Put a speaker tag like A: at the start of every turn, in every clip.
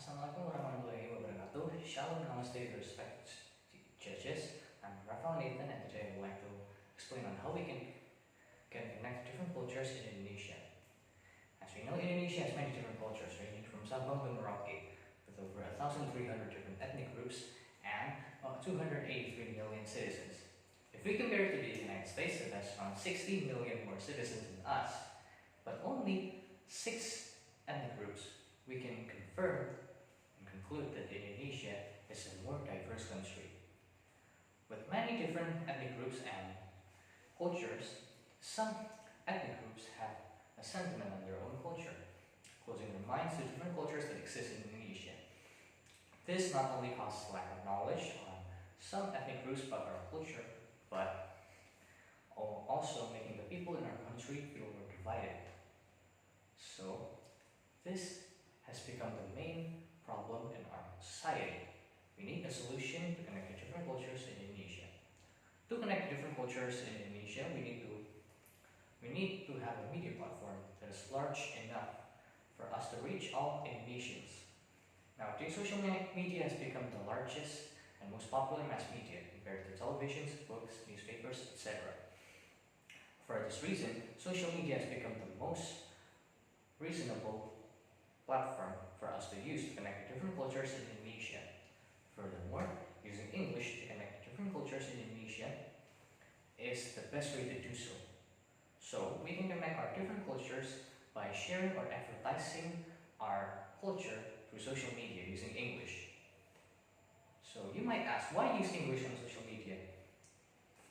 A: Assalamualaikum warahmatullahi wabarakatuh. Shalom, namaste, respect judges. I'm Rafael Nathan, and today I would like to explain on how we can connect different cultures in Indonesia. As we know, Indonesia has many different cultures, ranging from Sabang to Merauke, with over 1,300 different ethnic groups and 283 million citizens. If we compare it to the United States, it has around 60 million more citizens than us, but only 6 ethnic groups, we can confirm and conclude that Indonesia is a more diverse country. With many different ethnic groups and cultures, some ethnic groups have a sentiment on their own culture, closing their minds to different cultures that exist in Indonesia. This not only causes lack of knowledge on some ethnic groups about our culture, but also making the people in our country feel more divided. So, this has become the main problem in our society. We need a solution to connect the different cultures in Indonesia. To connect different cultures in Indonesia, we need to have a media platform that is large enough for us to reach all Indonesians. Nowadays, social media has become the largest and most popular mass media compared to televisions, books, newspapers, etc. For this reason, social media has become the most reasonable platform for us to use to connect different cultures in Indonesia. Furthermore, using English to connect different cultures in Indonesia is the best way to do so. So, we can connect our different cultures by sharing or advertising our culture through social media using English. So, you might ask, why use English on social media?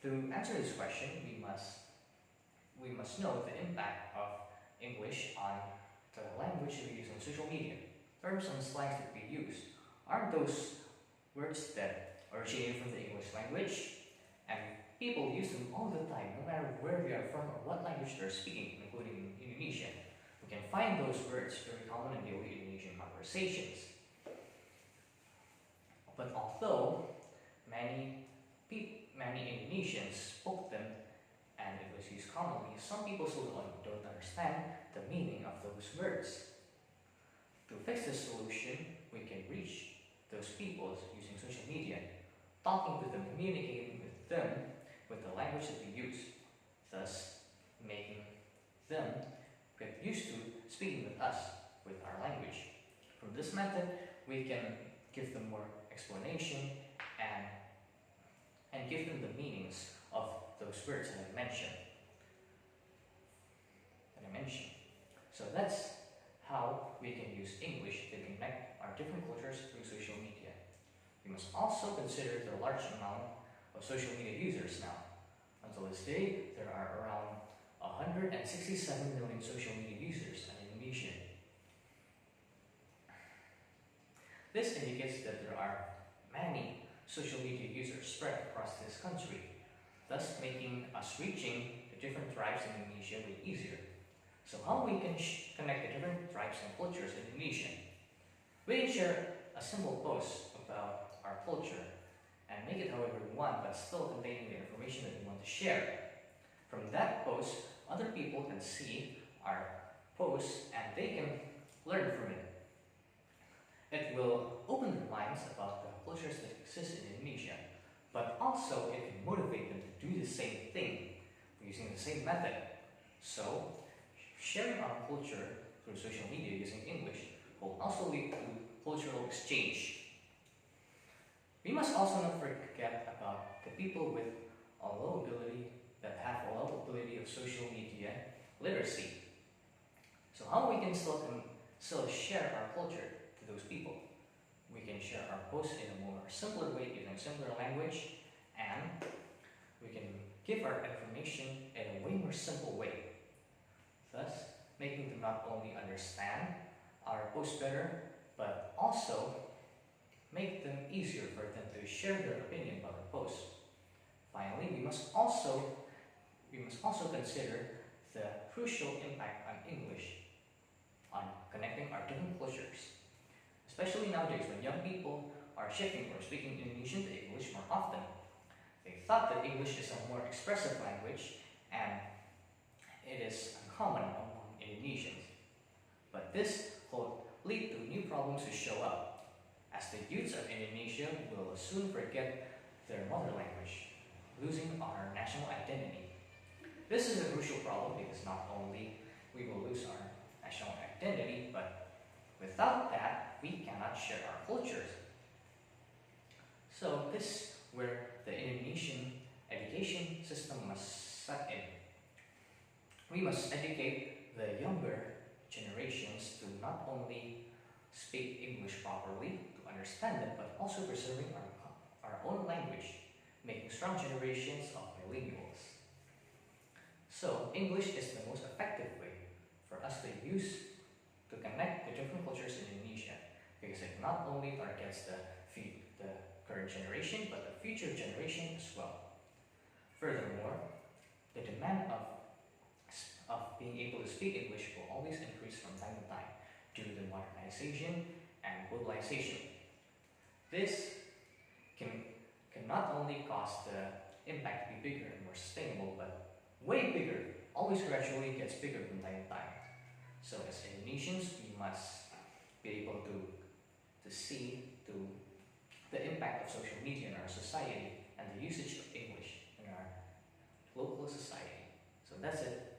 A: To answer this question, we must know the impact of English on the language that we use on social media. Terms and slangs that we use aren't those words that originated from the English language, and people use them all the time, no matter where we are from or what language they're speaking, including Indonesian. We can find those words very common in daily Indonesian conversations. But although many Indonesians spoke them and it was used commonly, some people still don't understand the meaning of those words. To fix this solution, we can reach those people using social media, talking to them, communicating with them with the language that we use, thus making them get used to speaking with us with our language. From this method, we can give them more explanation and give them the meanings of those words that I mentioned. So that's how we can use English to connect our different cultures through social media. We must also consider the large amount of social media users now. Until this day, there are around 167 million social media users in Indonesia. This indicates that there are many social media users spread across this country, thus making us reaching the different tribes in Indonesia way easier. So how we can connect the different tribes and cultures in Indonesia? We can share a simple post about our culture and make it however we want, but still containing the information that we want to share. From that post, other people can see our post and they can learn from it. It will open their minds about the cultures that exist in Indonesia, but also it can motivate them to do the same thing using the same method. So, sharing our culture through social media using English will also lead to cultural exchange. We must also not forget about the people with a low ability that have a low ability of social media literacy. So how we can still share our culture to those people? We can share our posts in a more simpler way using simpler language, and we can give our information in a way more simple way, thus making them not only understand our post better, but also make them easier for them to share their opinion about our post. Finally, we must also consider the crucial impact on English on connecting our different cultures. Especially nowadays when young people are shifting from speaking Indonesian to English more often. They thought that English is a more expressive language and it is uncommon among Indonesians. But this lead to new problems to show up, as the youths of Indonesia will soon forget their mother language, losing our national identity. This is a crucial problem because not only we will lose our national identity, but without that, we cannot share our cultures. So this is where the Indonesian education system must set in. We must educate the younger generations to not only speak English properly, to understand it, but also preserving our own language, making strong generations of bilinguals. So English is the most effective way for us to use to connect the different cultures in Indonesia, because it not only targets the current generation, but the future generation as well. Furthermore, the demand of being able to speak English will always increase from time to time due to the modernization and globalization. This can not only cause the impact to be bigger and more sustainable, but way bigger, always gradually gets bigger from time to time. So as Indonesians, we must be able to see the impact of social media in our society and the usage of English in our local society. So that's it.